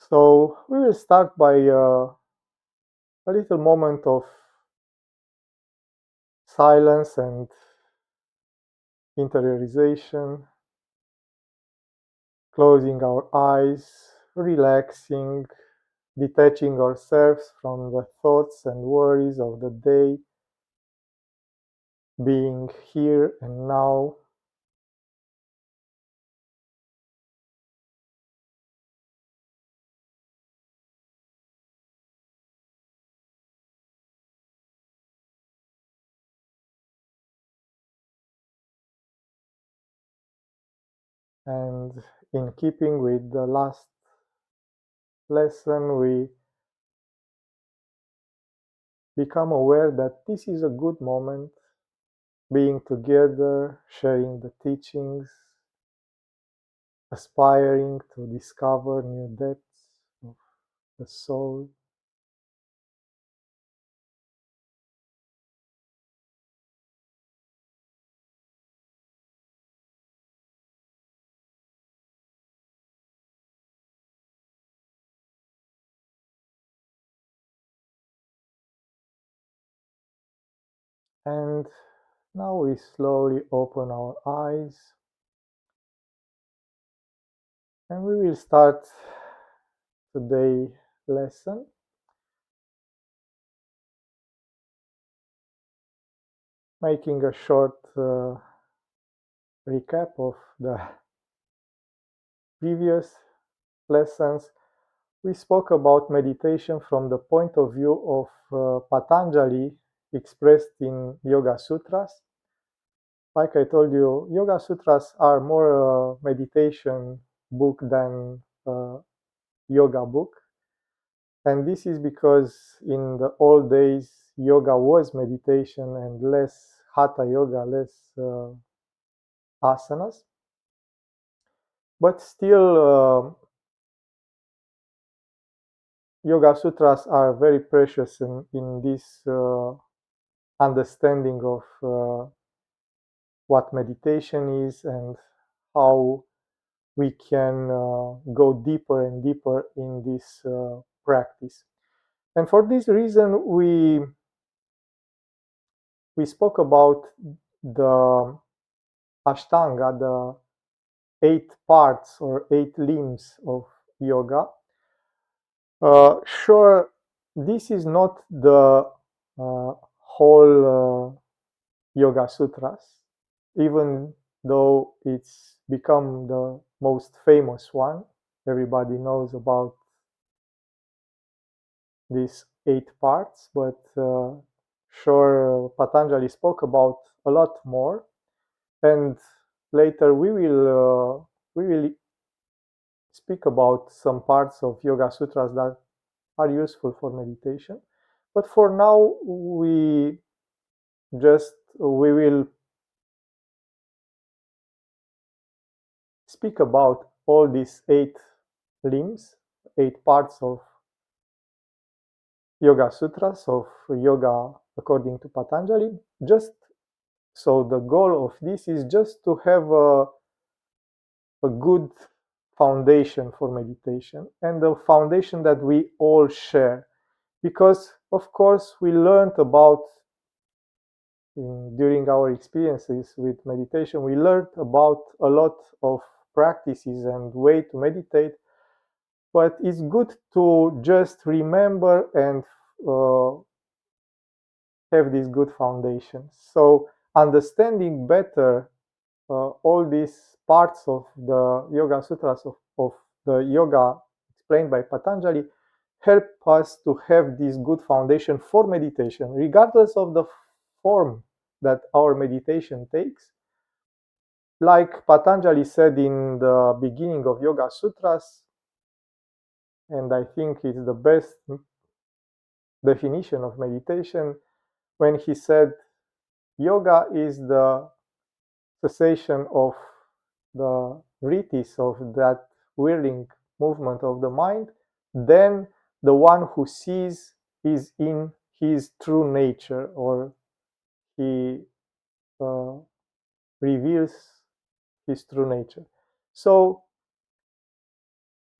So we will start by a little moment of silence and interiorization, closing our eyes, relaxing, detaching ourselves from the thoughts and worries of the day, being here and now. And in keeping with the last lesson, we become aware that this is a good moment, being together, sharing the teachings, aspiring to discover new depths of the soul. And now we slowly open our eyes and we will start today's lesson, making a short recap of the previous lessons. We spoke about meditation from the point of view of Patanjali expressed in Yoga Sutras. Like I told you, Yoga Sutras are more a meditation book than a yoga book. And this is because in the old days, yoga was meditation and less hatha yoga, less asanas. But still, Yoga Sutras are very precious in this understanding of what meditation is and how we can go deeper and deeper in this practice. And for this reason, we spoke about the Ashtanga, the 8 parts or 8 limbs of yoga. Sure, this is not the whole Yoga Sutras, even though it's become the most famous one. Everybody knows about these 8 parts, but sure, Patanjali spoke about a lot more, and later we will speak about some parts of Yoga Sutras that are useful for meditation. But for now, we will speak about all these 8 limbs, 8 parts of Yoga Sutras of yoga according to Patanjali. Just so the goal of this is just to have a good foundation for meditation and the foundation that we all share. Because, of course, we learned about during our experiences with meditation, we learned about a lot of practices and way to meditate, but it's good to just remember and uh, have this good foundation. So understanding better all these parts of the Yoga Sutras of the yoga explained by Patanjali help us to have this good foundation for meditation, regardless of the form that our meditation takes. Like Patanjali said in the beginning of Yoga Sutras, and I think it's the best definition of meditation, when he said, yoga is the cessation of the vrittis, of that whirling movement of the mind, then the one who sees is in his true nature, or he uh, reveals his true nature. So,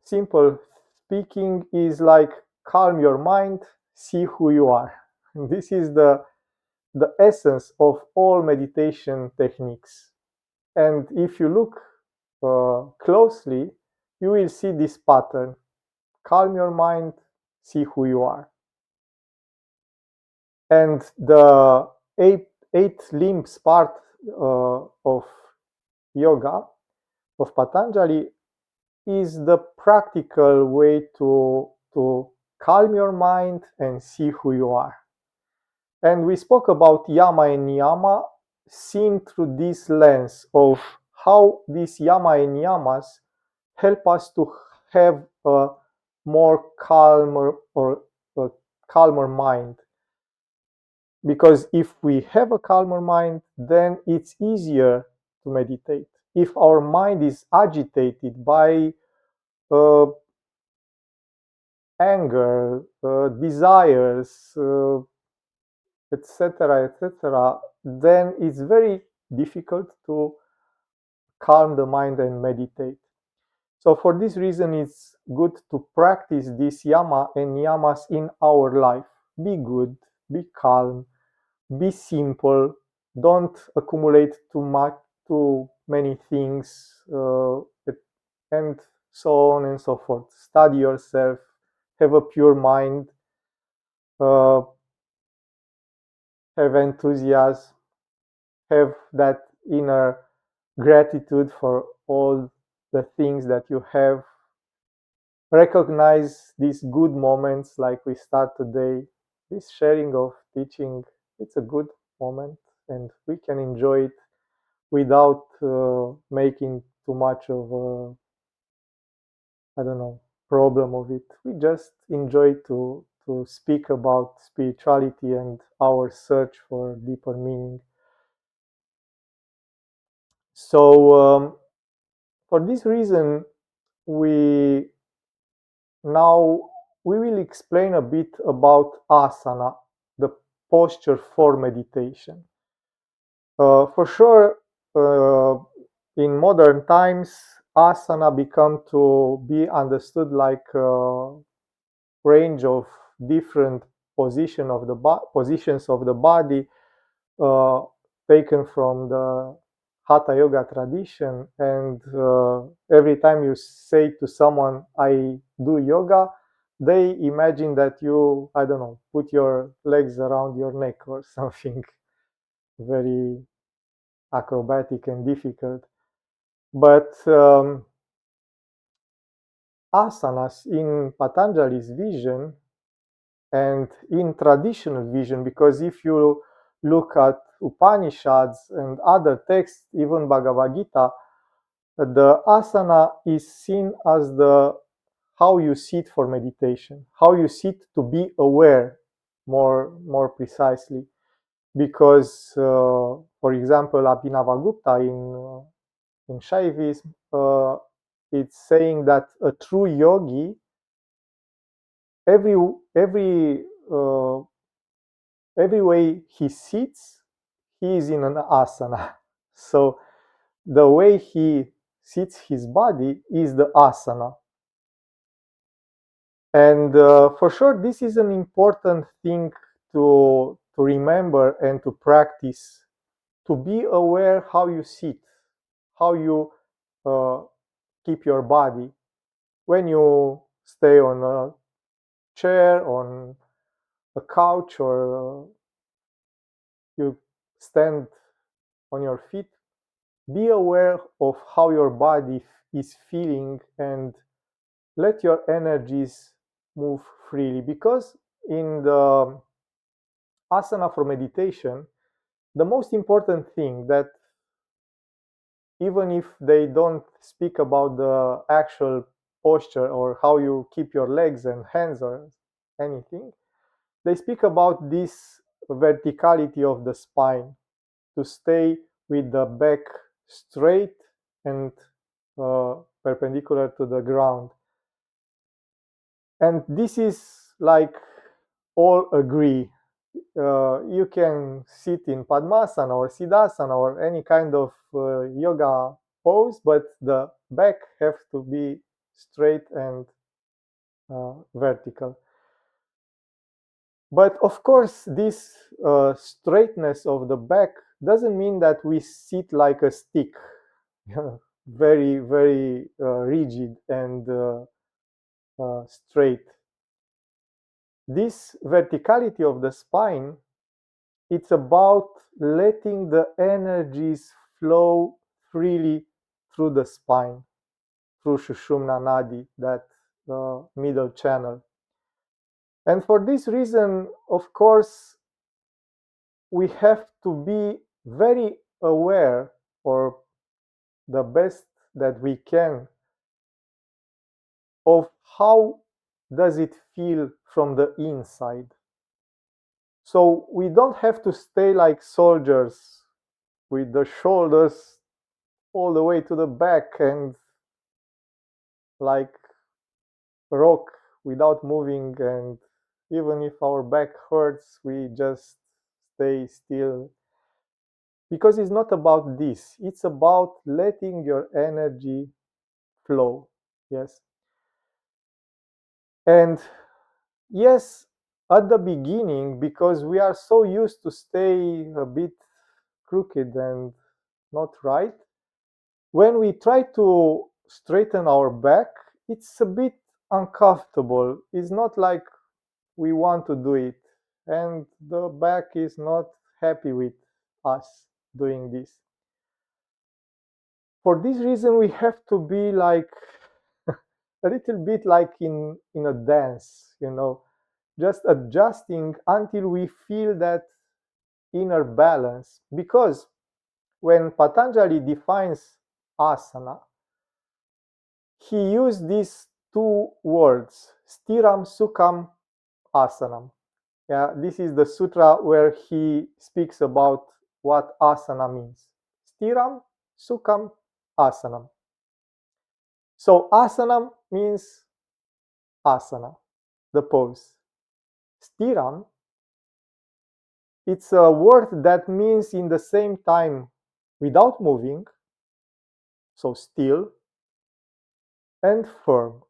simple speaking is like calm your mind, see who you are. This is the essence of all meditation techniques. And if you look closely, you will see this pattern. Calm your mind, see who you are. And the eight limbs part of yoga, of Patanjali, is the practical way to calm your mind and see who you are. And we spoke about yama and niyama seen through this lens of how these yama and niyamas help us to have a more calmer or a calmer mind. Because if we have a calmer mind, then it's easier to meditate. If our mind is agitated by uh, anger, desires, etc., etc., then it's very difficult to calm the mind and meditate. So for this reason, it's good to practice these yama and niyamas in our life. Be good, be calm, be simple. Don't accumulate too many things, and so on and so forth. Study yourself, have a pure mind, uh, have enthusiasm, have that inner gratitude for all the things that you have. Recognize these good moments like we start today. This sharing of teaching, it's a good moment and we can enjoy it without making too much of a, I don't know, problem of it. We just enjoy to speak about spirituality and our search for deeper meaning. So for this reason, we now we will explain a bit about asana, the posture for meditation. For sure, in modern times, asana become to be understood like a range of different positions of the body uh, taken from the hatha yoga tradition. And every time you say to someone, I do yoga, they imagine that you, I don't know, put your legs around your neck or something very acrobatic and difficult. But asanas in Patanjali's vision and in traditional vision, because if you look at Upanishads and other texts, even Bhagavad Gita, the asana is seen as the how you sit for meditation, how you sit to be aware more precisely. Because, for example, Abhinavagupta in Shaivism, it's saying that a true yogi, every every uh, every way he sits, he is in an asana. So the way he sits his body is the asana. And for sure, this is an important thing to remember and to practice, to be aware how you sit, how you uh, keep your body. When you stay on a chair, on a couch, or you stand on your feet, be aware of how your body is feeling and let your energies move freely. Because in the asana for meditation, the most important thing that even if they don't speak about the actual posture or how you keep your legs and hands or anything, they speak about this verticality of the spine, to stay with the back straight and perpendicular to the ground. And this is like all agree. You can sit in Padmasana or Siddhasana or any kind of yoga pose, but the back has to be straight and vertical. But of course, this straightness of the back doesn't mean that we sit like a stick, very, very rigid and straight. This verticality of the spine, it's about letting the energies flow freely through the spine, through Shushumna Nadi, that middle channel. And for this reason, of course, we have to be very aware, or the best that we can, of how does it feel from the inside. So we don't have to stay like soldiers with the shoulders all the way to the back and like rock without moving, and even if our back hurts we just stay still, because it's not about this, it's about letting your energy flow. Yes. And yes, at the beginning, because we are so used to stay a bit crooked and not right, when we try to straighten our back, it's a bit uncomfortable. It's not like we want to do it, and the back is not happy with us doing this. For this reason, we have to be like a little bit like in a dance, just adjusting until we feel that inner balance. Because when Patanjali defines asana, he used these two words, stiram sukham asanam. Yeah, this is the sutra where he speaks about what asana means. Stiram sukham asanam. So asanam means asana, the pose. Stiram, it's a word that means in the same time without moving, so still, and firm.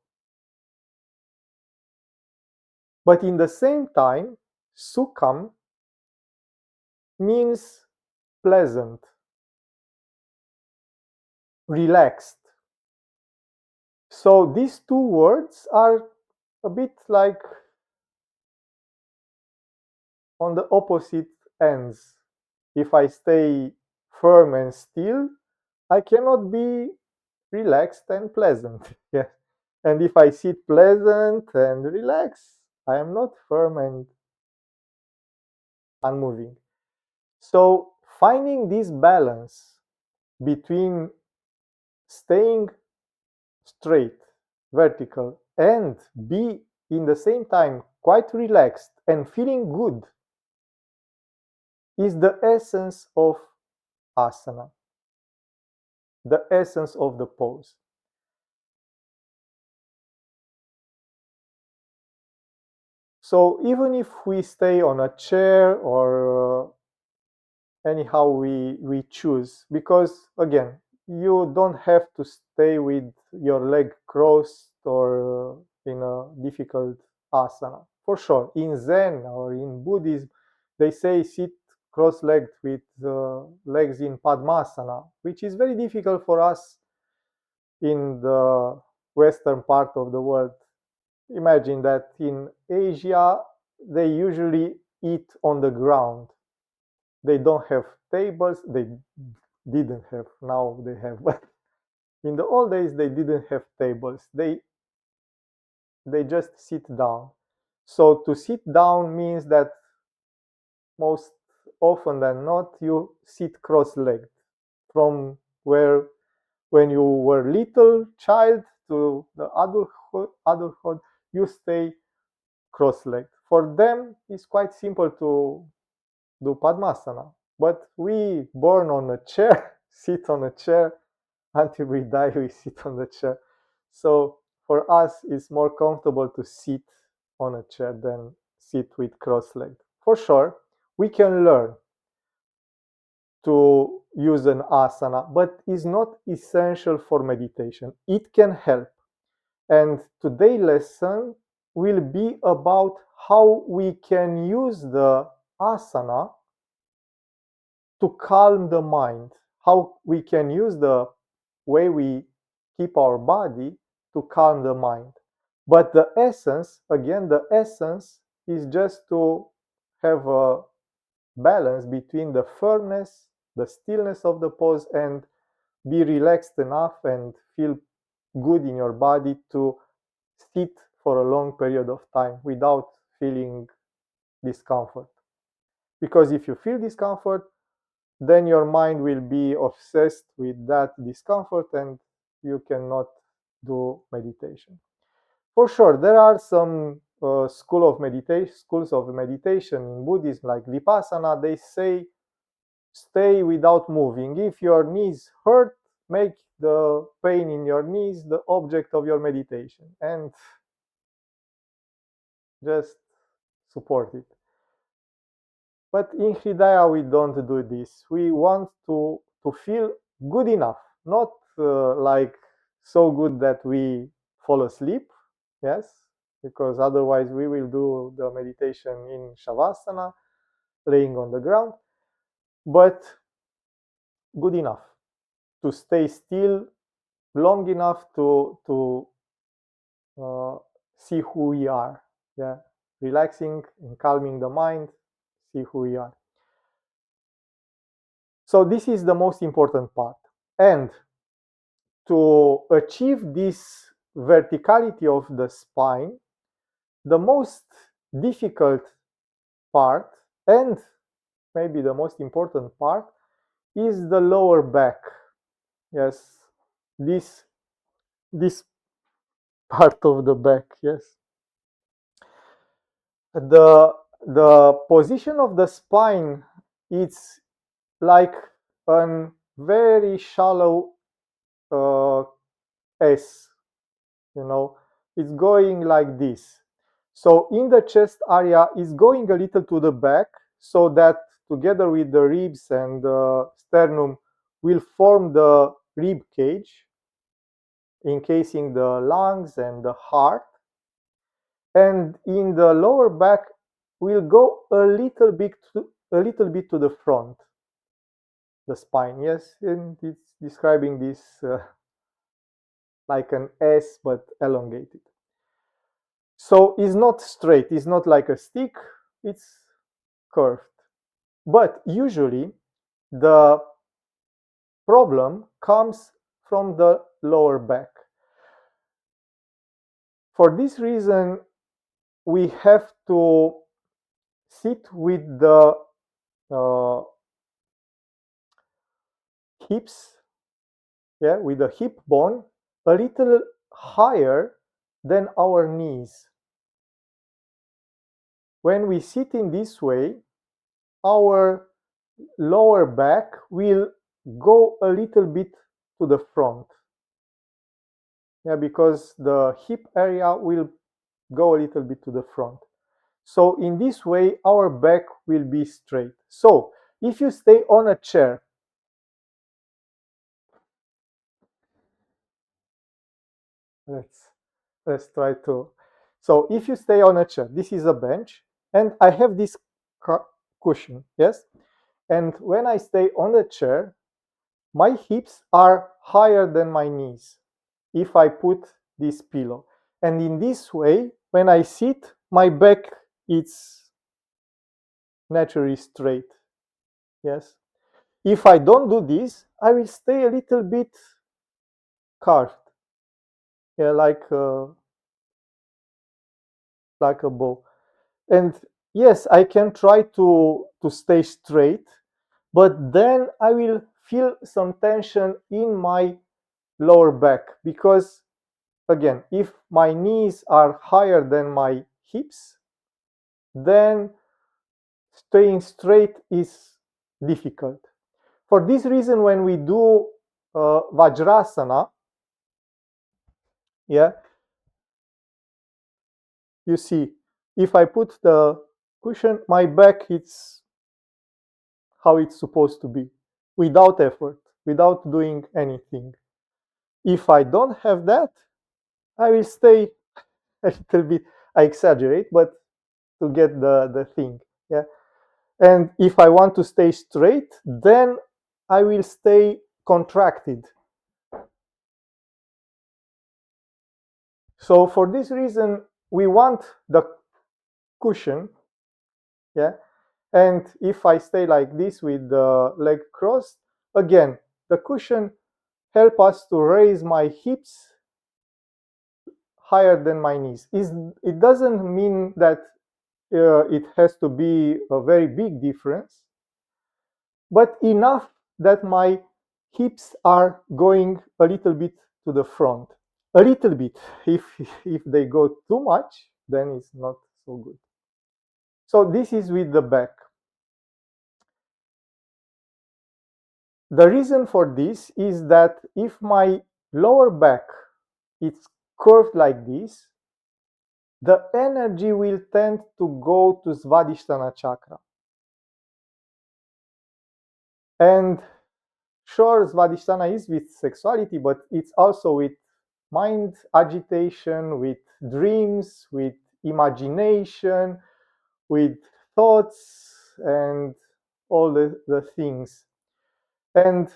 But in the same time, sukham means pleasant, relaxed. So these two words are a bit like on the opposite ends. If I stay firm and still, I cannot be relaxed and pleasant. Yeah. And if I sit pleasant and relaxed, I am not firm and unmoving. So finding this balance between staying straight, vertical, and be in the same time quite relaxed and feeling good is the essence of asana, the essence of the pose. So even if we stay on a chair or anyhow we choose, because again, you don't have to stay with your leg crossed or in a difficult asana. For sure, in Zen or in Buddhism, they say sit cross-legged with legs in Padmasana, which is very difficult for us in the western part of the world. Imagine that in Asia, they usually eat on the ground. They don't have tables. They didn't have. Now they have. But in the old days, they didn't have tables. They just sit down. So to sit down means that most often than not, you sit cross-legged from where when you were little child to the adulthood, you stay cross-legged. For them, it's quite simple to do Padmasana. But we born on a chair, sit on a chair, until we die, we sit on the chair. So for us, it's more comfortable to sit on a chair than sit with cross-legged. For sure, we can learn to use an asana, but it's not essential for meditation. It can help. And today's lesson will be about how we can use the asana to calm the mind, how we can use the way we keep our body to calm the mind. But the essence, again, the essence is just to have a balance between the firmness, the stillness of the pose, and be relaxed enough and feel good in your body to sit for a long period of time without feeling discomfort. Because if you feel discomfort, then your mind will be obsessed with that discomfort and you cannot do meditation. For sure, there are some schools of meditation in Buddhism, like Vipassana. They say stay without moving. If your knees hurt, make the pain in your knees the object of your meditation and just support it. But in Hridaya, we don't do this. We want to feel good enough, not like so good that we fall asleep, yes, because otherwise we will do the meditation in Shavasana, laying on the ground, but good enough to stay still long enough to uh, see who we are, yeah, relaxing and calming the mind, see who we are. So this is the most important part. And to achieve this verticality of the spine, the most difficult part and maybe the most important part is the lower back. Yes, this part of the back. Yes, the position of the spine, it's like a very shallow uh, S, you know, it's going like this. So in the chest area is going a little to the back so that together with the ribs and the sternum will form the rib cage, encasing the lungs and the heart. And in the lower back will go a little bit to the front, the spine. Yes, and it's describing this like an S but elongated. So it's not straight, it's not like a stick, it's curved. But usually the problem comes from the lower back. For this reason, we have to sit with the uh, hips, yeah, with the hip bone a little higher than our knees. When we sit in this way, our lower back will go a little bit to the front. Yeah, because the hip area will go a little bit to the front. So in this way, our back will be straight. So if you stay on a chair, let's try to. So if you stay on a chair, this is a bench, and I have this cushion, yes. And when I stay on the chair, my hips are higher than my knees if I put this pillow. And in this way, when I sit, my back is naturally straight. Yes. If I don't do this, I will stay a little bit carved. Yeah, like a bow. And yes, I can try to stay straight, but then I will feel some tension in my lower back because again, if my knees are higher than my hips, then staying straight is difficult. For this reason, when we do Vajrasana, yeah, you see, if I put the cushion, my back it's how it's supposed to be, without effort, without doing anything. If I don't have that, I will stay a little bit. I exaggerate, but to get the thing. Yeah. And if I want to stay straight, then I will stay contracted. So for this reason, we want the cushion. Yeah. And if I stay like this with the leg crossed, again, the cushion help us to raise my hips higher than my knees. It doesn't mean that it has to be a very big difference, but enough that my hips are going a little bit to the front. A little bit. If they go too much, then it's not so good. So this is with the back. The reason for this is that if my lower back is curved like this, the energy will tend to go to Svadhisthana chakra. And sure, Svadhisthana is with sexuality, but it's also with mind agitation, with dreams, with imagination, with thoughts, and all the things. And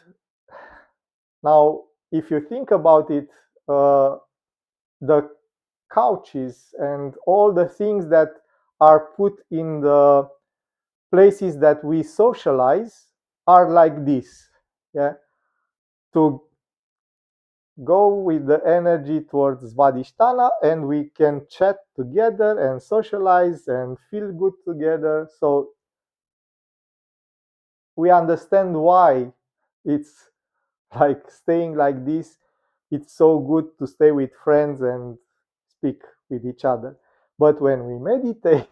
now, if you think about it, the couches and all the things that are put in the places that we socialize are like this. Yeah. To go with the energy towards Svadhisthana, and we can chat together and socialize and feel good together. So we understand why it's like staying like this. It's so good to stay with friends and speak with each other. But when we meditate,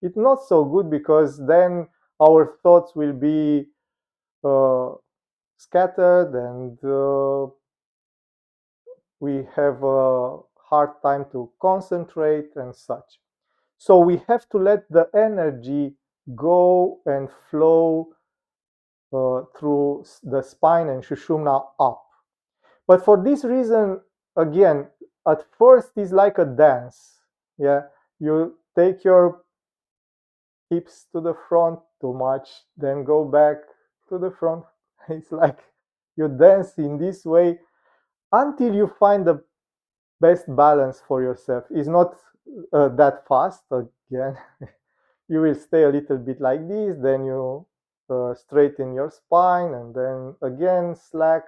it's not so good, because then our thoughts will be uh, scattered, and we have a hard time to concentrate and such. So we have to let the energy go and flow through the spine and Shushumna up. But for this reason, again, at first it's like a dance. Yeah, you take your hips to the front too much, then go back to the front. It's like you dance in this way until you find the best balance for yourself. It's not that fast. Again, you will stay a little bit like this, then you straighten your spine, and then again slack,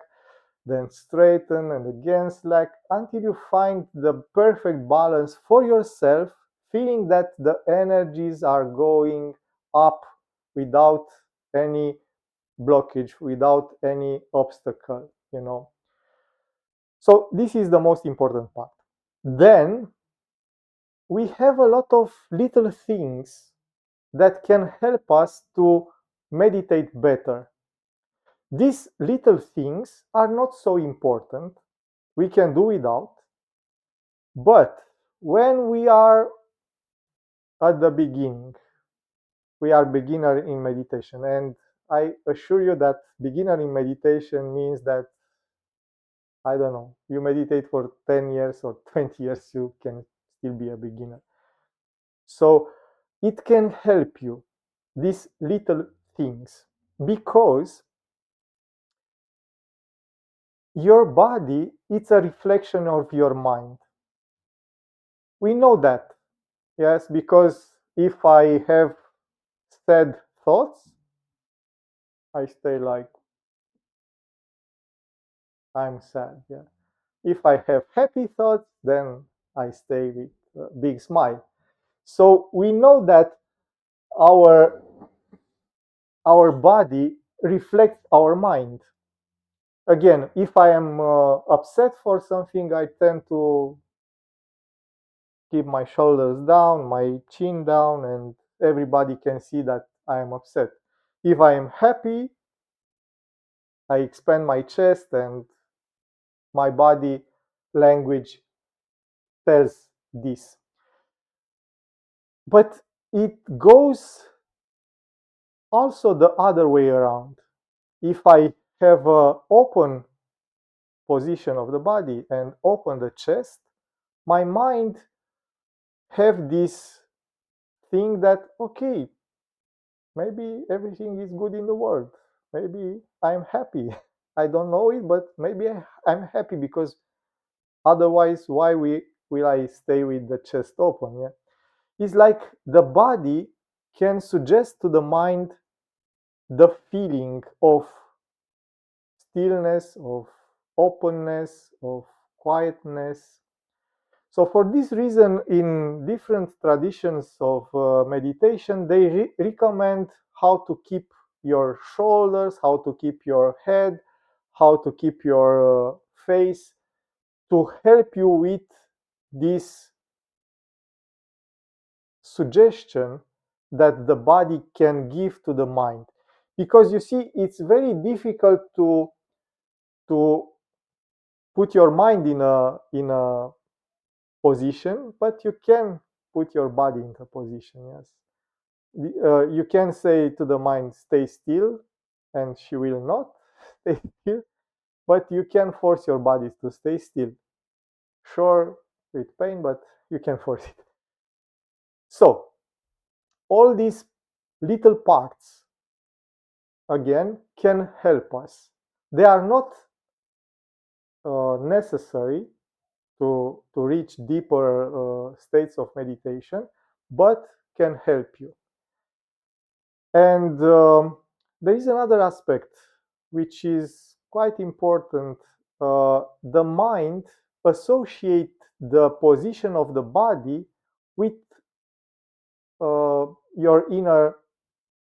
then straighten, and again slack, until you find the perfect balance for yourself, feeling that the energies are going up without any blockage, without any obstacle. So this is the most important part. Then we have a lot of little things that can help us to meditate better. These little things are not so important. We can do without. But when we are at the beginning, we are beginner in meditation. And I assure you that beginner in meditation means that, I don't know, you meditate for 10 years or 20 years, you can still be a beginner. So it can help you, these little things, because your body, it's a reflection of your mind. We know that, yes, because if I have sad thoughts, I stay like I'm sad. Yeah. If I have happy thoughts, then I stay with a big smile. So we know that our our body reflects our mind. Again, if I am upset for something, I tend to keep my shoulders down, my chin down, and everybody can see that I am upset. If I am happy, I expand my chest, and my body language tells this. But it goes also the other way around. If I have an open position of the body and open the chest, my mind have this thing that, okay, maybe everything is good in the world. Maybe I'm happy. I don't know it, but maybe I'm happy, because otherwise, why will I stay with the chest open? Yeah, it's like the body can suggest to the mind the feeling of stillness, of openness, of quietness. So, for this reason, in different traditions of meditation, they recommend how to keep your shoulders, how to keep your head, how to keep your face, to help you with this suggestion that the body can give to the mind. Because you see, it's very difficult to put your mind in a position, but you can put your body into position. Yes, you can say to the mind, "Stay still," and she will not stay still. But you can force your body to stay still. Sure, with pain, but you can force it. So all these little parts again can help us. They are not necessary to reach deeper states of meditation, but can help you. And there is another aspect which is quite important. The mind associate the position of the body with your inner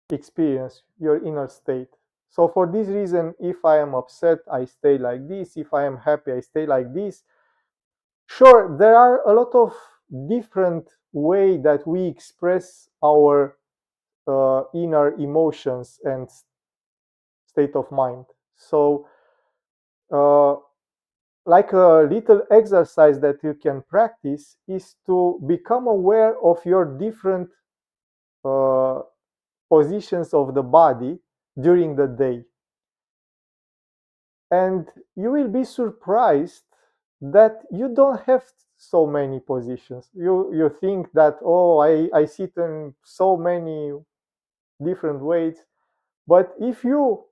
experience, your inner state. So for this reason, if I am upset, I stay like this. If I am happy, I stay like this. Sure, there are a lot of different way that we express our inner emotions and state of mind. So, uh, like a little exercise that you can practice is to become aware of your different uh, positions of the body during the day. And you will be surprised that you don't have so many positions. You think that, oh, I sit in so many different ways. But if you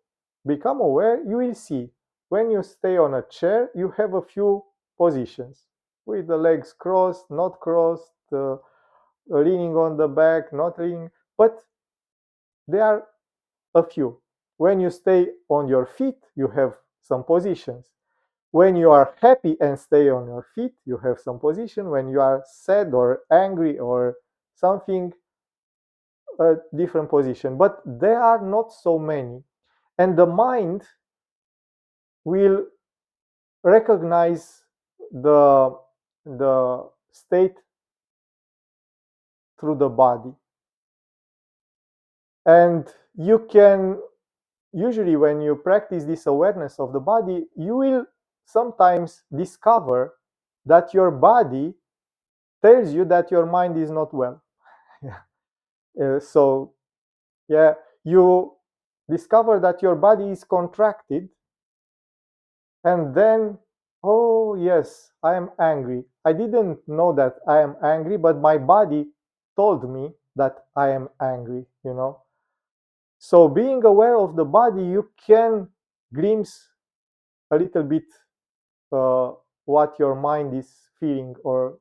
become aware, you will see when you stay on a chair, you have a few positions with the legs crossed, not crossed, leaning on the back, not leaning, but there are a few. When you stay on your feet, you have some positions. When you are happy and stay on your feet, you have some position. When you are sad or angry or something, a different position. But there are not so many. And the mind will recognize the, the state through the body. And you can, usually when you practice this awareness of the body, you will sometimes discover that your body tells you that your mind is not well. So, yeah, you discover that your body is contracted, and then, oh, yes, I am angry. I didn't know that I am angry, but my body told me that I am angry. So, being aware of the body, you can glimpse a little bit uh, what your mind is feeling, or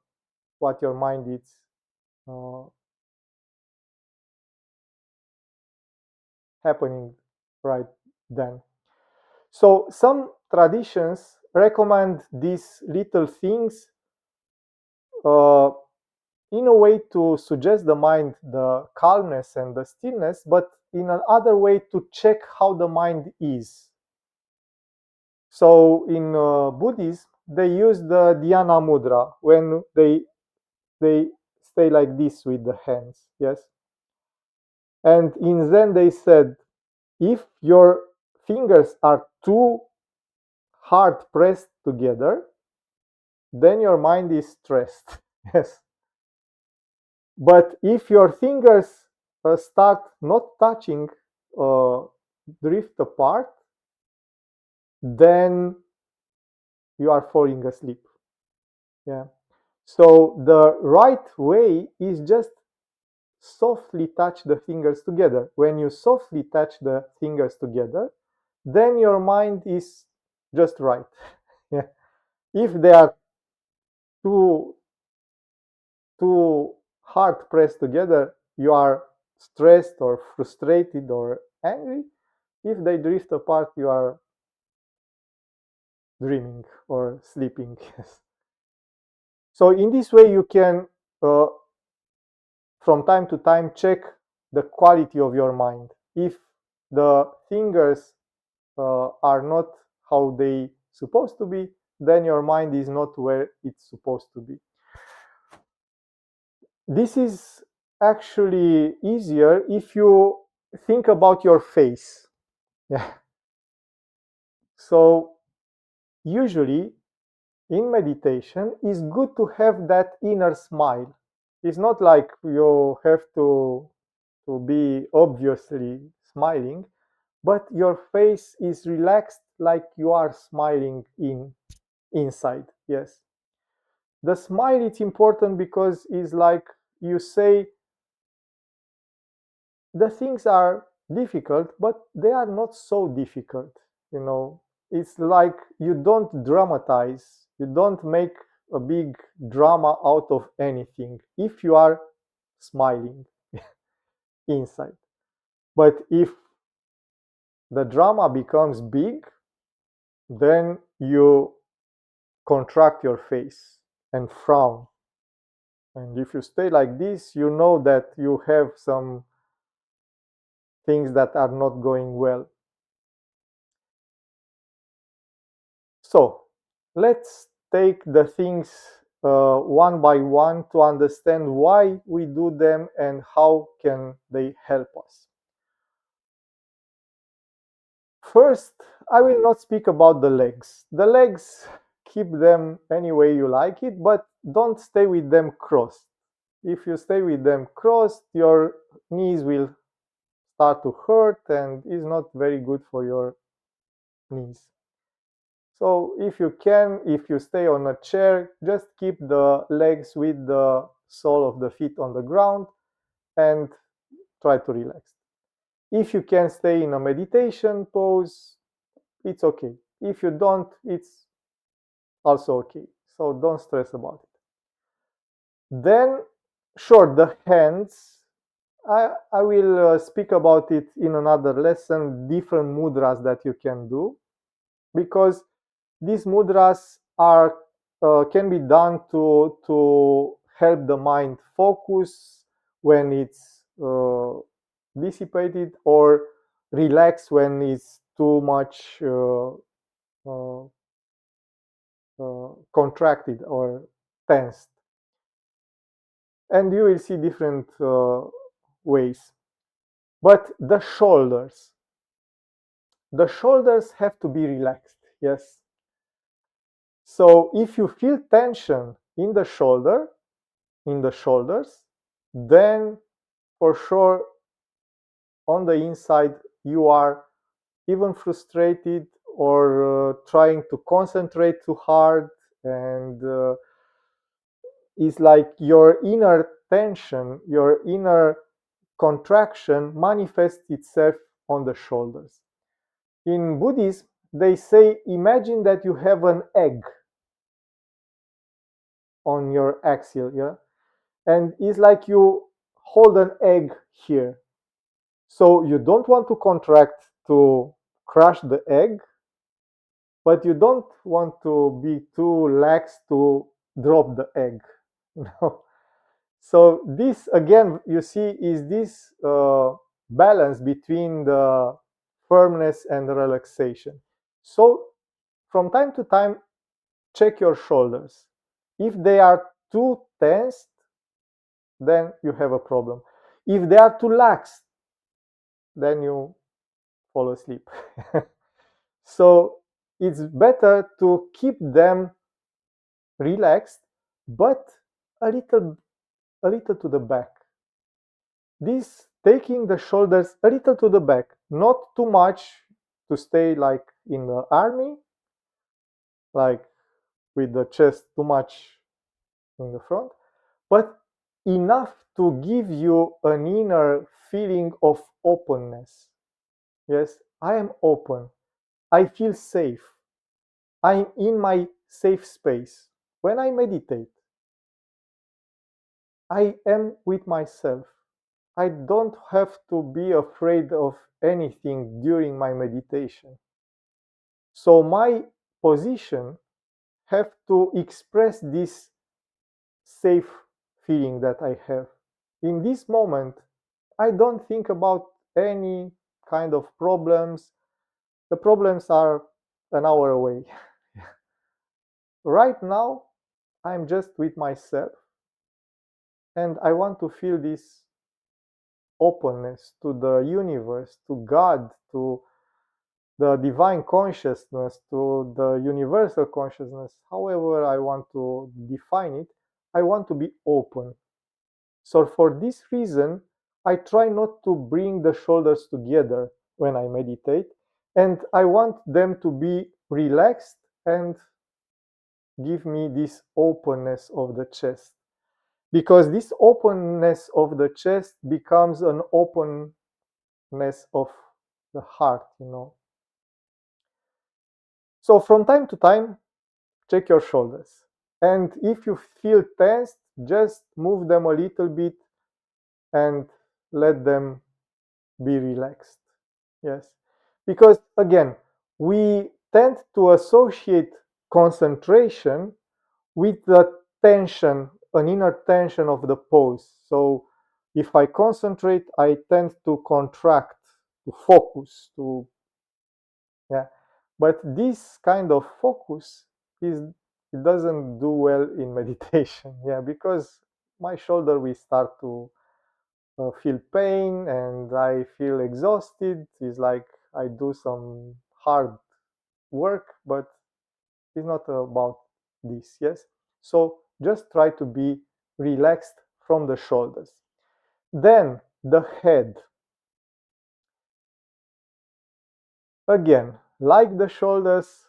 what your mind is uh, happening right then. So some traditions recommend these little things uh, in a way to suggest the mind the calmness and the stillness, but in another way to check how the mind is. So in Buddhism, they use the dhyana mudra when they stay like this with the hands. Yes, and in Zen they said, if your fingers are too hard pressed together, then your mind is stressed. Yes. But if your fingers start not touching, uh, drift apart, then you are falling asleep. Yeah. So the right way is just softly touch the fingers together. When you softly touch the fingers together, then your mind is just right. Yeah. If they are too too hard pressed together, you are stressed or frustrated or angry. If they drift apart, you are dreaming or sleeping. Yes. So in this way, you can uh, from time to time check the quality of your mind. If the fingers are not how they supposed to be, then your mind is not where it's supposed to be. This is actually easier if you think about your face. Yeah. So usually in meditation, it's good to have that inner smile. It's not like you have to be obviously smiling, but your face is relaxed like you are smiling inside. Yes. The smile is important because it's like you say the things are difficult, but they are not so difficult. You know, it's like you don't dramatize, you don't make a big drama out of anything if you are smiling inside. But if the drama becomes big, then you contract your face and frown. And if you stay like this, you know that you have some things that are not going well. So let's take the things one by one to understand why we do them and how can they help us. First, I will not speak about the legs. The legs, keep them any way you like it, but don't stay with them crossed. If you stay with them crossed, your knees will start to hurt and is not very good for your knees. So if you can, if you stay on a chair, just keep the legs with the sole of the feet on the ground and try to relax. If you can stay in a meditation pose, it's okay. If you don't, it's also okay. So don't stress about it. Then, sure, the hands, I will speak about it in another lesson, different mudras that you can do, because these mudras are can be done to help the mind focus when it's dissipated or relax when it's too much uh, contracted or tensed. And you will see different ways. But the shoulders have to be relaxed. Yes. So if you feel tension in the shoulders, then for sure on the inside you are even frustrated or trying to concentrate too hard, and it's like your inner tension, your inner contraction manifests itself on the shoulders. In Buddhism, they say imagine that you have an egg on your axial, yeah? And it's like you hold an egg here. So you don't want to contract to crush the egg, but you don't want to be too lax to drop the egg. No. So this again, you see, is this balance between the firmness and the relaxation. So from time to time, check your shoulders. If they are too tensed, then you have a problem. If they are too lax, then you fall asleep. So it's better to keep them relaxed, but a little a little to the back. This taking the shoulders a little to the back, not too much to stay like in the army, like with the chest too much in the front, but enough to give you an inner feeling of openness. Yes, I am open. I feel safe. I'm in my safe space. When I meditate, I am with myself. I don't have to be afraid of anything during my meditation. So my position have to express this safe feeling that I have. In this moment, I don't think about any kind of problems. The problems are an hour away. Right now, I'm just with myself and I want to feel this openness to the universe, to God, to the divine consciousness, to the universal consciousness, however I want to define it. I want to be open. So, for this reason, I try not to bring the shoulders together when I meditate, and I want them to be relaxed and give me this openness of the chest. Because this openness of the chest becomes an openness of the heart. So, from time to time, check your shoulders. And if you feel tensed, just move them a little bit and let them be relaxed. Yes. Because again, we tend to associate concentration with the tension, an inner tension of the pose. So if I concentrate, I tend to contract, to focus, to yeah. But this kind of focus is it doesn't do well in meditation. Yeah, because my shoulder will start to feel pain and I feel exhausted. It's like I do some hard work, but it's not about this. Yes. So just try to be relaxed from the shoulders. Then the head. Again, like the shoulders,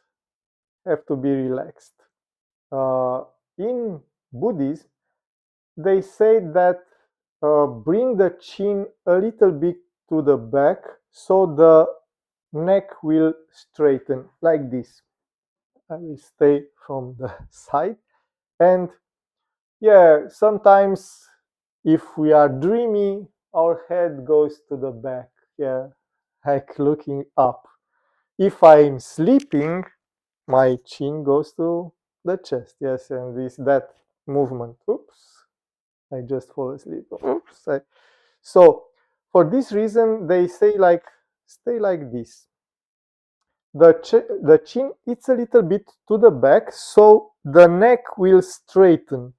have to be relaxed. Uh, in Buddhism, they say that bring the chin a little bit to the back so the neck will straighten like this. I will stay from the side. And yeah, sometimes if we are dreamy, our head goes to the back. Yeah, like looking up. If I'm sleeping, my chin goes to the chest. Yes, and this that movement. Oops, I just fall asleep. Oops. So for this reason, they say like stay like this. The chin it's a little bit to the back, so the neck will straighten.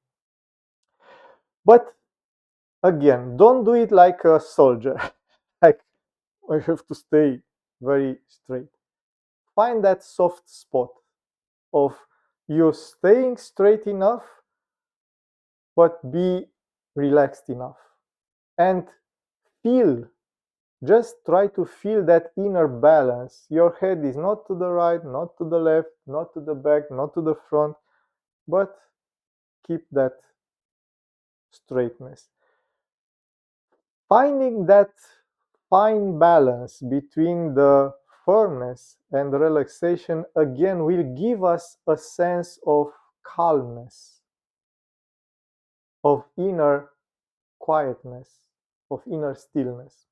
But again, don't do it like a soldier. Like I have to stay very straight. Find that soft spot of you staying straight enough, but be relaxed enough. And feel, just try to feel that inner balance. Your head is not to the right, not to the left, not to the back, not to the front, but keep that straightness. Finding that fine balance between the firmness and the relaxation again will give us a sense of calmness, of inner quietness, of inner stillness.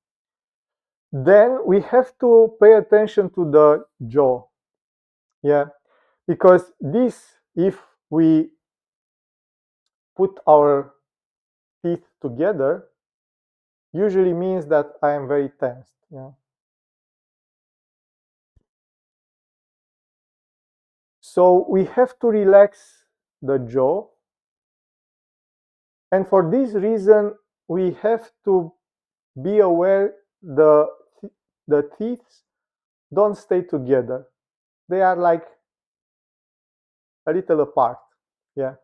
Then we have to pay attention to the jaw. Yeah, because this, if we put our teeth together, usually means that I am very tensed. Yeah. So we have to relax the jaw, and for this reason, we have to be aware the teeth don't stay together. They are like a little apart. Yeah.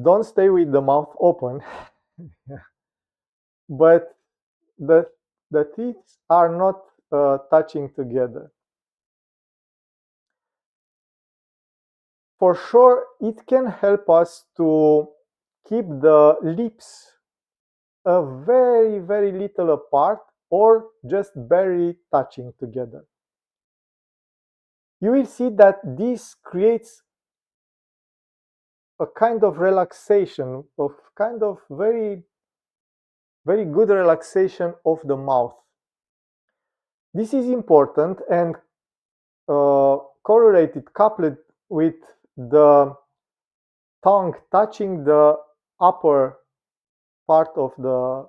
Don't stay with the mouth open. Yeah. But the the teeth are not touching together. For sure, it can help us to keep the lips a very, very little apart or just barely touching together. You will see that this creates a kind of relaxation, of kind of very, very good relaxation of the mouth. This is important and correlated, coupled with the tongue touching the upper part of the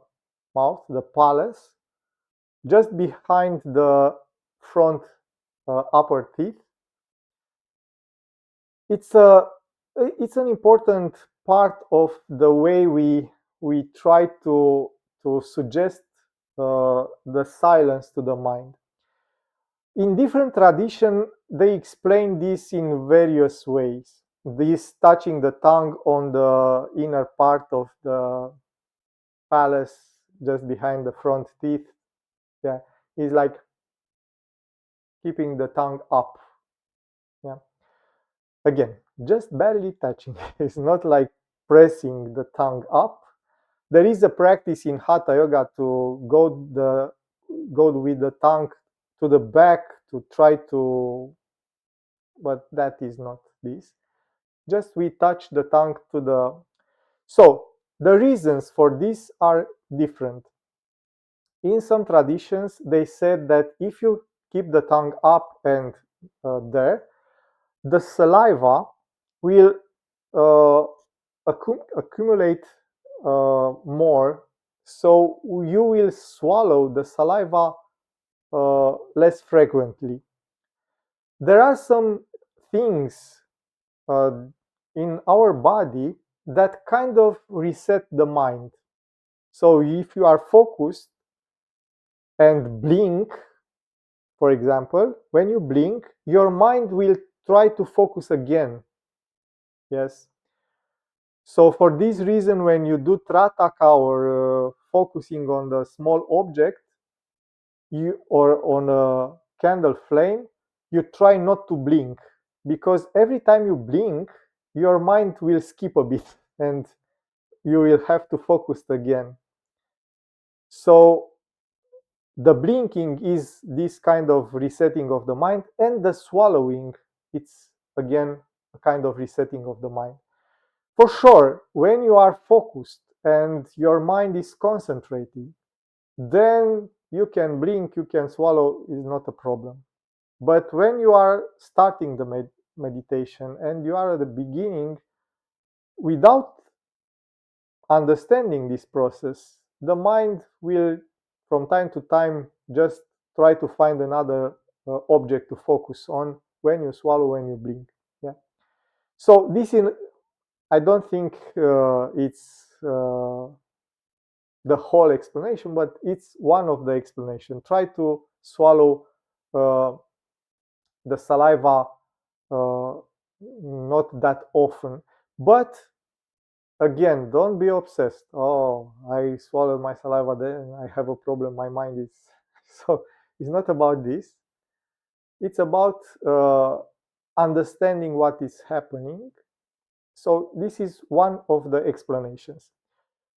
mouth, the palate, just behind the front upper teeth. It's a it's an important part of the way we try to suggest the silence to the mind. In different tradition, they explain this in various ways. This touching the tongue on the inner part of the palace, just behind the front teeth, yeah, is like keeping the tongue up. Yeah, again, just barely touching. It's not like pressing the tongue up. There is a practice in hatha yoga to go with the tongue to the back to try to, but that is not this. Just we touch the tongue to the. So the reasons for this are different. In some traditions, they said that if you keep the tongue up and there, the saliva will uh, accumulate more, so you will swallow the saliva less frequently. There are some things uh, in our body that kind of reset the mind. So if you are focused and blink, for example, when you blink, your mind will try to focus again. Yes. So for this reason, when you do trataka or focusing on the small object, you or on a candle flame, you try not to blink, because every time you blink, your mind will skip a bit and you will have to focus again. So the blinking is this kind of resetting of the mind, and the swallowing, it's again a kind of resetting of the mind. For sure, when you are focused and your mind is concentrating, then you can blink, you can swallow, is not a problem. But when you are starting the meditation and you are at the beginning, without understanding this process, the mind will, from time to time, just try to find another object to focus on when you swallow, when you blink. Yeah. So this in, I don't think it's the whole explanation, but it's one of the explanation. Try to swallow uh, the saliva not that often, but again, don't be obsessed. Oh, I swallowed my saliva, then I have a problem. My mind is so. It's not about this. It's about understanding what is happening. So this is one of the explanations.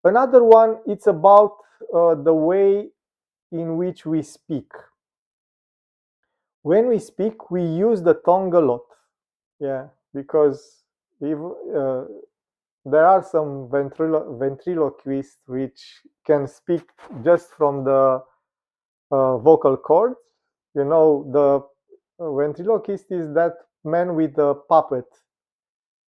Another one, it's about the way in which we speak. When we speak, we use the tongue a lot. Yeah, because if, there are some ventriloquists which can speak just from the vocal cords. You know, the ventriloquist is that man with the puppet,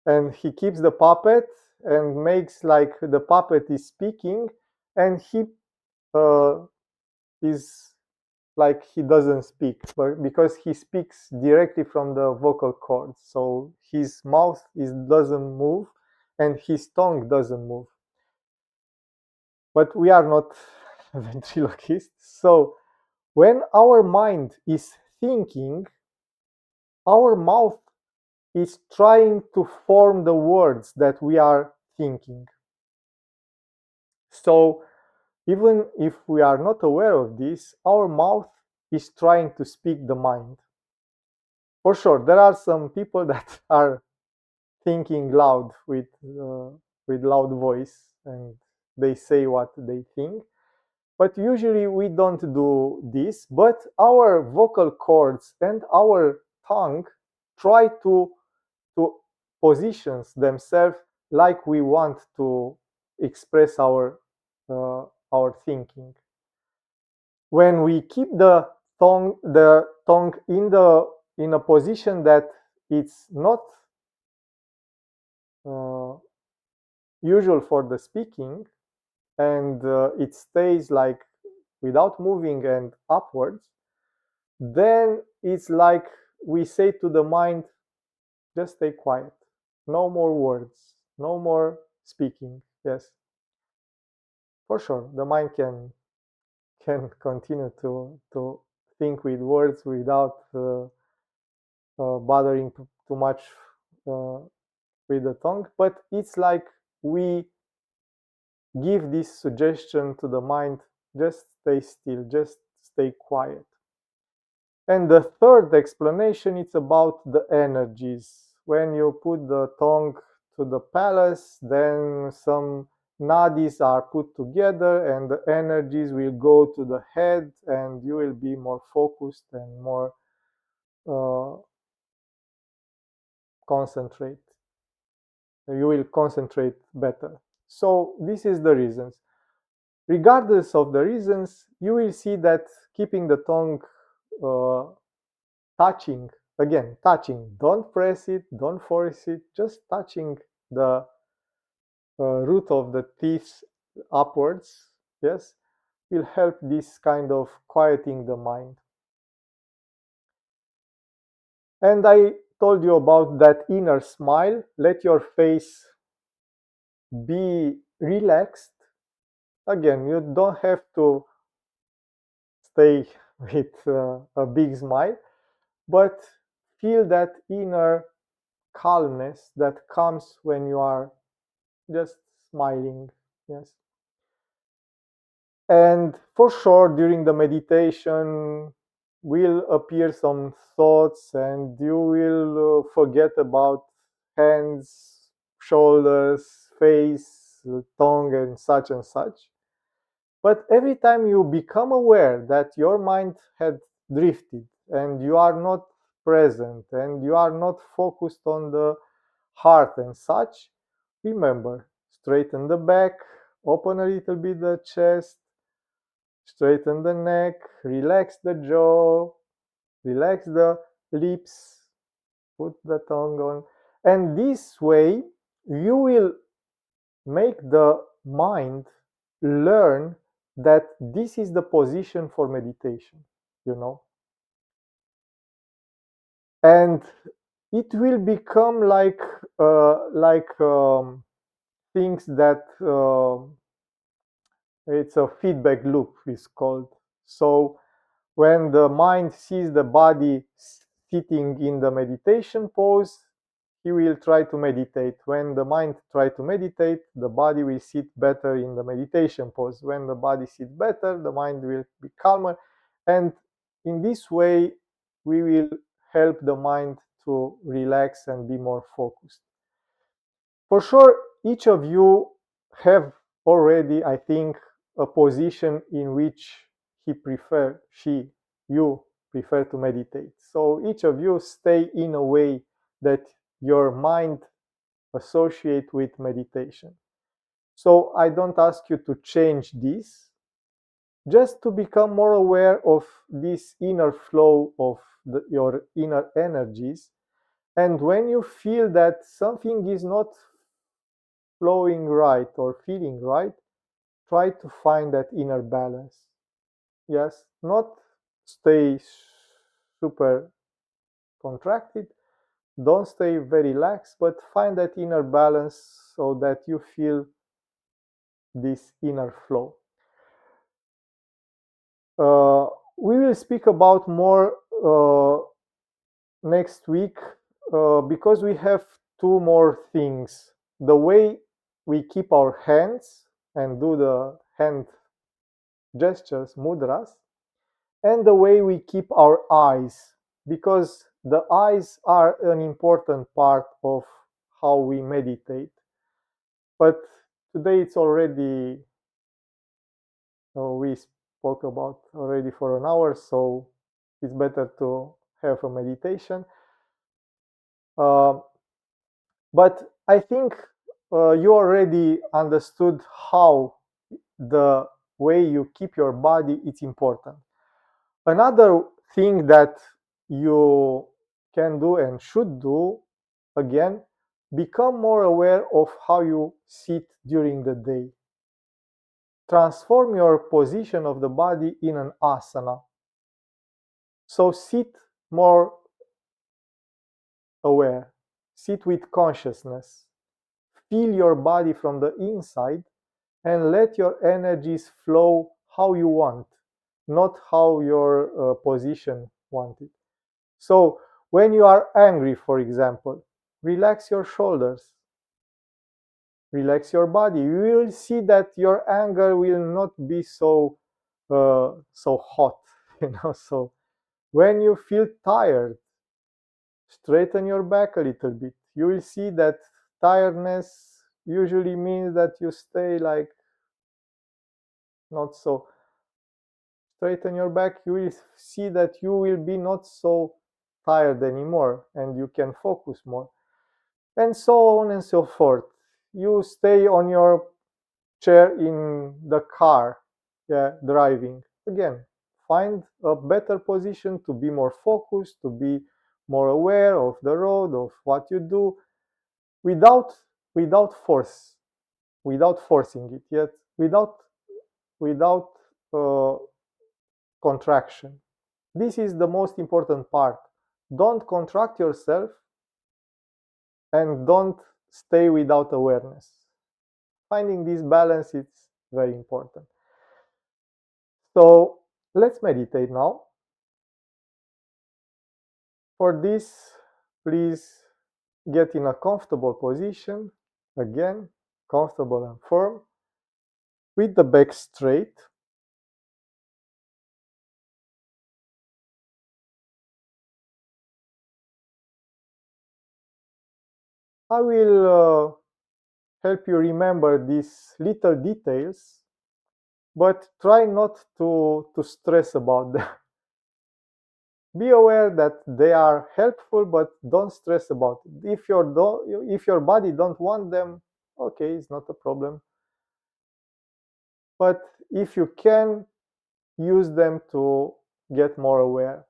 and he keeps the puppet and makes like the puppet is speaking, and he is like he doesn't speak, but because he speaks directly from the vocal cords, so his mouth doesn't move and his tongue doesn't move. But we are not ventriloquists. So when our mind is thinking, our mouth is trying to form the words that we are thinking. So even if we are not aware of this, our mouth is trying to speak the mind. For sure, there are some people that are thinking loud with loud voice, and they say what they think. But usually we don't do this, but our vocal cords and our tongue try to positions themselves like we want to express uh, our thinking. When we keep the tongue in a position that it's not uh, usual for the speaking, and it stays like without moving and upwards, then it's like we say to the mind, just stay quiet, no more words, no more speaking. Yes, for sure the mind can continue to think with words without bothering too much uh, with the tongue, but it's like we give this suggestion to the mind, just stay still, just stay quiet. And the third explanation is about the energies. When you put the tongue to the palace, then some nadis are put together and the energies will go to the head, and you will be more focused and more uh, concentrate. You will concentrate better. So this is the reasons. Regardless of the reasons, you will see that keeping the tongue uh, touching, again touching, don't press it, don't force it, just touching the root of the teeth upwards, yes, will help this kind of quieting the mind. And I told you about that inner smile. Let your face be relaxed. Again, you don't have to stay with a big smile, but feel that inner calmness that comes when you are just smiling. Yes. And for sure, during the meditation, will appear some thoughts, and you will forget about hands, shoulders, face, tongue, and such and such. But every time you become aware that your mind had drifted and you are not present and you are not focused on the heart and such, remember, straighten the back, open a little bit the chest, straighten the neck, relax the jaw, relax the lips, put the tongue on. And this way, you will make the mind learn that this is the position for meditation, you know. And it will become like things that it's a feedback loop is called. So when the mind sees the body sitting in the meditation pose, he will try to meditate. When the mind try to meditate, the body will sit better in the meditation pose. When the body sits better, the mind will be calmer. And in this way, we will help the mind to relax and be more focused. For sure, each of you have already, I think, a position in which you prefer to meditate. So each of you stay in a way that your mind associate with meditation. So I don't ask you to change this, just to become more aware of this inner flow of your inner energies. And when you feel that something is not flowing right or feeling right, try to find that inner balance. Yes, not stay super contracted, don't stay very lax, but find that inner balance so that you feel this inner flow. Uh, we will speak about more next week because we have two more things. The way we keep our hands and do the hand gestures, mudras, and the way we keep our eyes, because the eyes are an important part of how we meditate. But today it's already, we spoke about already for an hour, so it's better to have a meditation. Uh, but I think you already understood how the way you keep your body is important. Another thing that you can do and should do, again, become more aware of how you sit during the day. Transform your position of the body in an asana. So sit more aware, sit with consciousness, feel your body from the inside, and let your energies flow how you want, not how your position wanted. So when you are angry, for example, relax your shoulders, relax your body. You will see that your anger will not be so hot, So when you feel tired, straighten your back a little bit. You will see that tiredness usually means that you stay like not so. Straighten your back, you will see that you will be not so tired anymore and you can focus more, and so on and so forth. You stay on your chair in the car, yeah, driving. Again, find a better position to be more focused, to be more aware of the road, of what you do, without without force, without forcing it, yet without uh, contraction. This is the most important part. Don't contract yourself and don't stay without awareness. Finding this balance is very important. So let's meditate now. For this, please get in a comfortable position. Again, comfortable and firm, with the back straight. I will help you remember these little details, but try not to stress about them. Be aware that they are helpful, but don't stress about it. If your body don't want them, okay, it's not a problem. But if you can, use them to get more aware.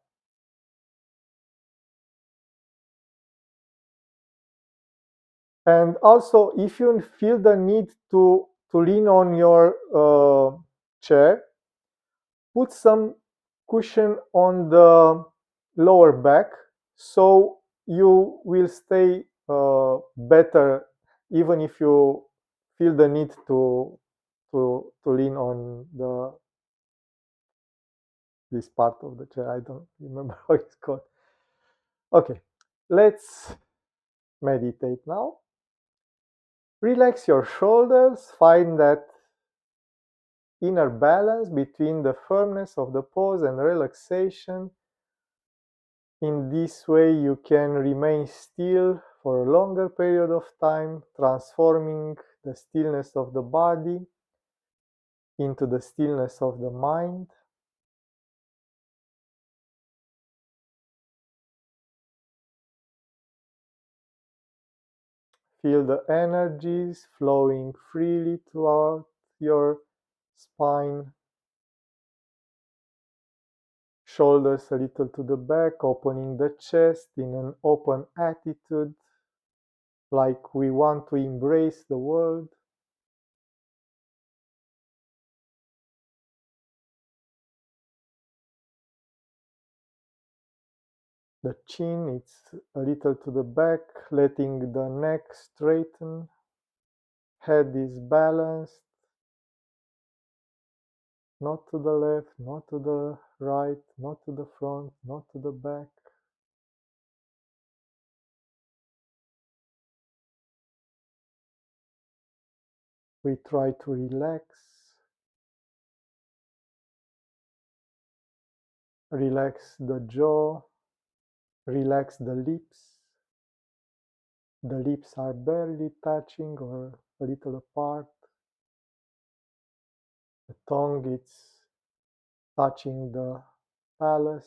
And also, if you feel the need to lean on your chair, put some cushion on the lower back, so you will stay better, even if you feel the need to lean on the this part of the chair. I don't remember how it's called. Okay, let's meditate now. Relax your shoulders. Find that inner balance between the firmness of the pose and relaxation. In this way, you can remain still for a longer period of time, transforming the stillness of the body into the stillness of the mind. Feel the energies flowing freely throughout your spine. Shoulders a little to the back, opening the chest in an open attitude, like we want to embrace the world. The chin, it's a little to the back, letting the neck straighten. Head is balanced, not to the left, not to the right, not to the front, not to the back. We try to relax the jaw, relax the lips. The lips are barely touching or a little apart. The tongue is touching the palate,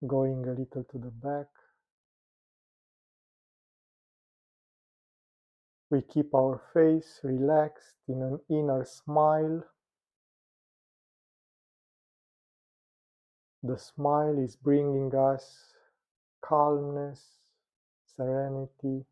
going a little to the back. We keep our face relaxed in an inner smile. The smile is bringing us calmness, serenity.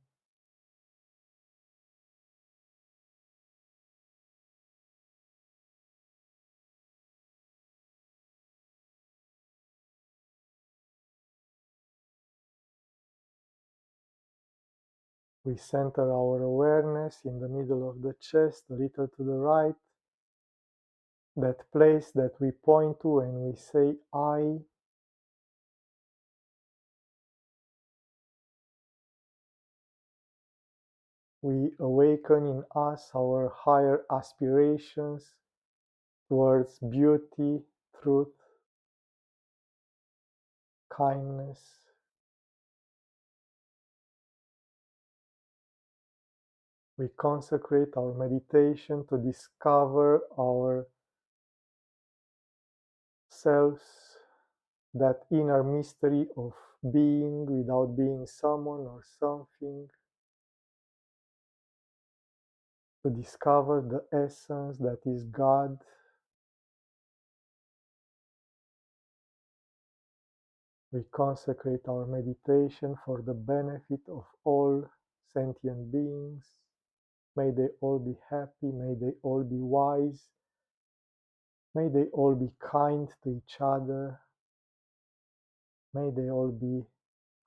We center our awareness in the middle of the chest, a little to the right, that place that we point to when we say I. We awaken in us our higher aspirations towards beauty, truth, kindness. We consecrate our meditation to discover ourselves, that inner mystery of being without being someone or something, to discover the essence that is God. We consecrate our meditation for the benefit of all sentient beings. May they all be happy, may they all be wise, may they all be kind to each other, may they all be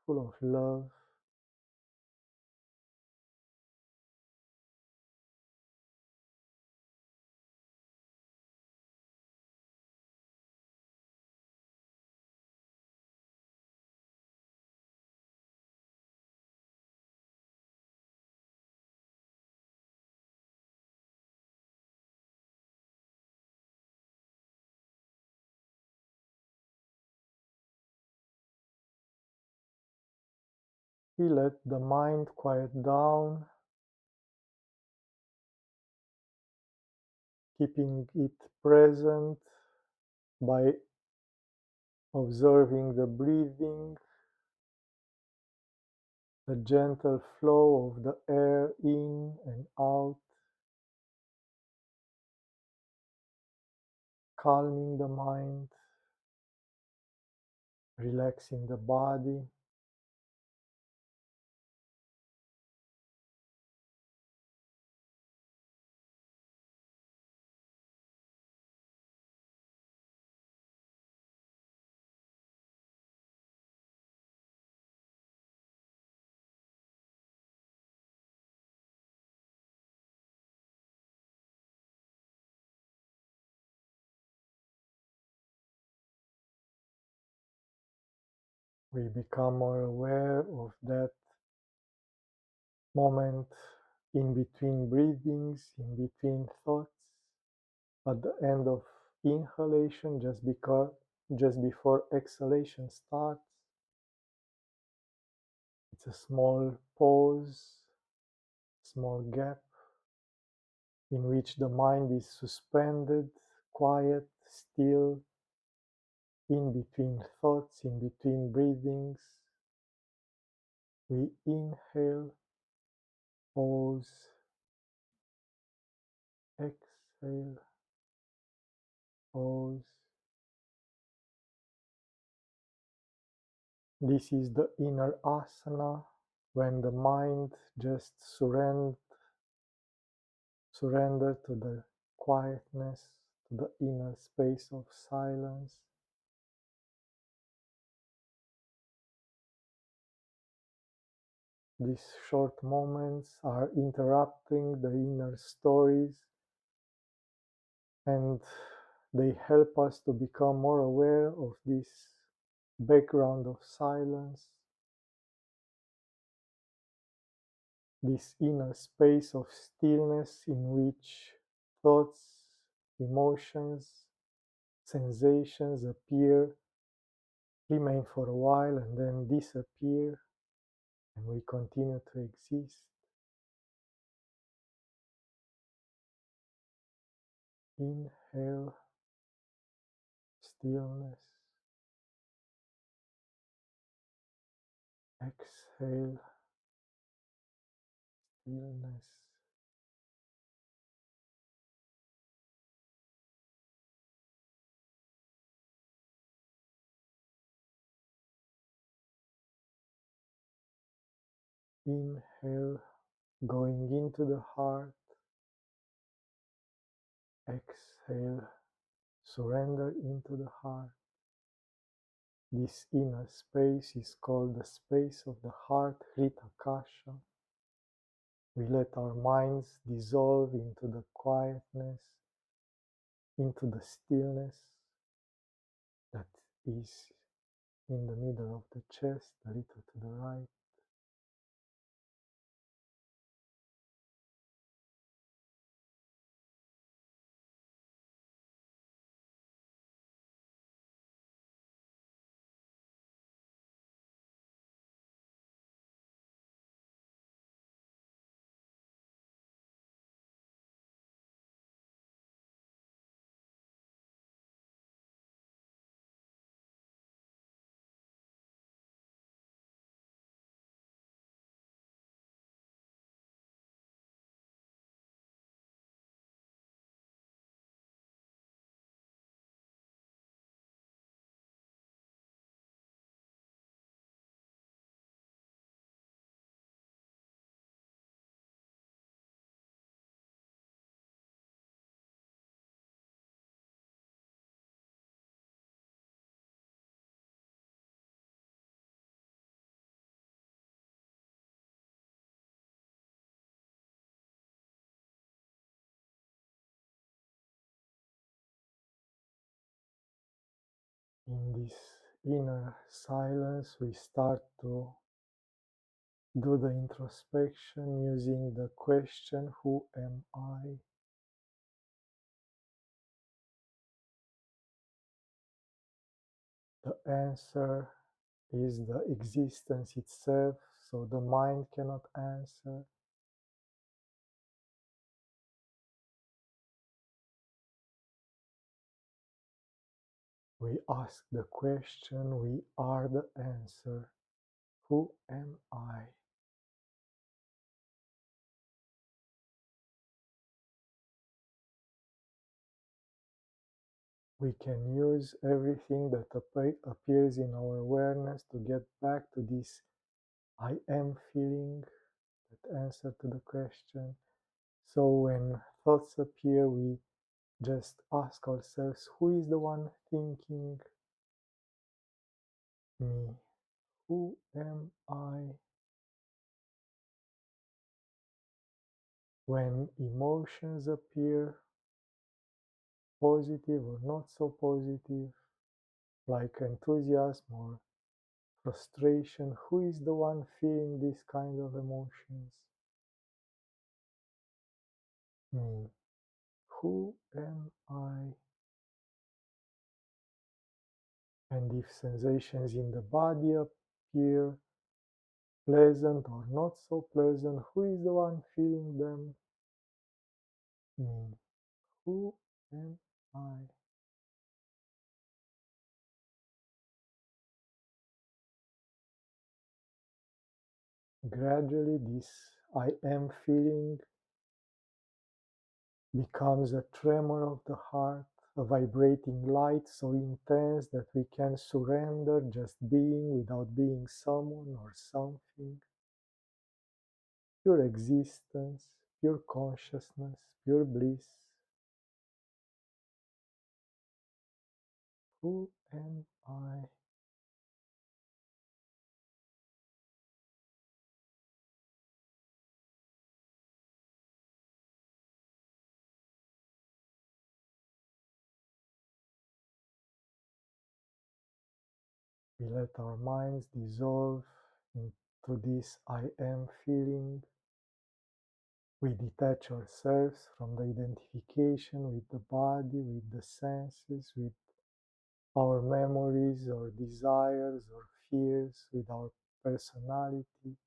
full of love. We let the mind quiet down, keeping it present by observing the breathing, the gentle flow of the air in and out, calming the mind, relaxing the body. We become more aware of that moment in between breathings, in between thoughts, at the end of inhalation, just before exhalation starts. It's a small pause, small gap in which the mind is suspended, quiet, still, in between thoughts, in between breathings. We inhale, pause, exhale, pause. This is the inner asana, when the mind just surrender to the quietness, to the inner space of silence. These short moments are interrupting the inner stories, and they help us to become more aware of this background of silence, this inner space of stillness in which thoughts, emotions, sensations appear remain for a while and then disappear, and we continue to exist. Inhale, stillness. Exhale, stillness. Inhale, going into the heart. Exhale, surrender into the heart. This inner space is called the space of the heart, Hritakasha. We let our minds dissolve into the quietness, into the stillness that is in the middle of the chest, a little to the right. In this inner silence, we start to do the introspection using the question, who am I? The answer is the existence itself, so the mind cannot answer. We ask the question, we are the answer. Who am I? We can use everything that appears in our awareness to get back to this I am feeling, that answer to the question. So when thoughts appear, we just ask ourselves, who is the one thinking me? Who am I? When emotions appear, positive or not so positive, like enthusiasm or frustration, who is the one feeling these kind of emotions? Me. Who am I? And if sensations in the body appear, pleasant or not so pleasant, who is the one feeling them? Me. Who am I? Gradually, this I am feeling becomes a tremor of the heart, a vibrating light so intense that we can surrender just being without being someone or something. Pure existence, pure consciousness, pure bliss. Who am I? We let our minds dissolve into this I am feeling. We detach ourselves from the identification with the body, with the senses, with our memories, our desires, our fears, with our personality.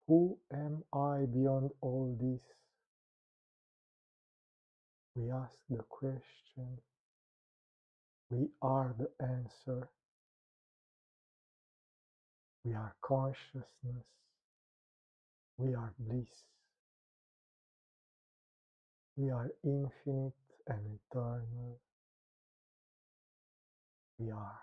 Who am I beyond all this? We ask the question. We are the answer. We are consciousness. We are bliss. We are infinite and eternal. We are.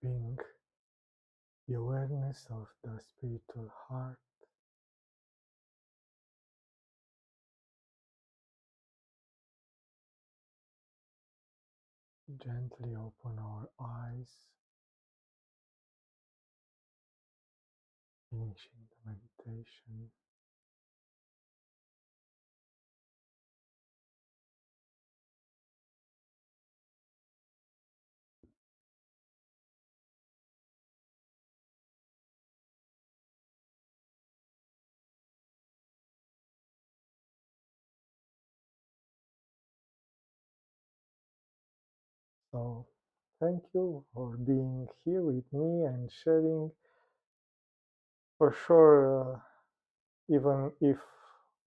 being the awareness of the spiritual heart. Gently open our eyes, finishing the meditation. So, thank you for being here with me and sharing. For sure, even if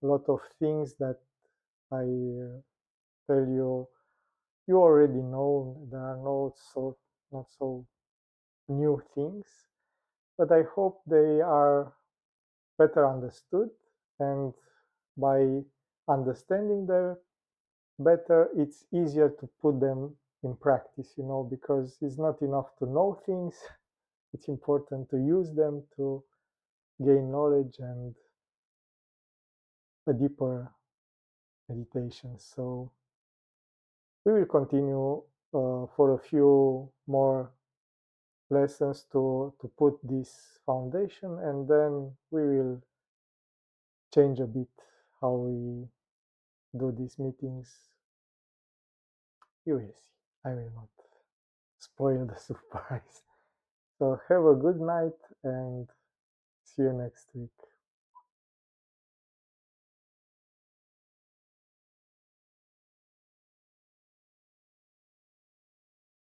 a lot of things that I tell you, you already know, there are not so new things, but I hope they are better understood, and by understanding them better, it's easier to put them in practice, because it's not enough to know things, it's important to use them to gain knowledge and a deeper meditation. So we will continue for a few more lessons to put this foundation, and then we will change a bit how we do these meetings. You will see. I will not spoil the surprise. So have a good night and see you next week.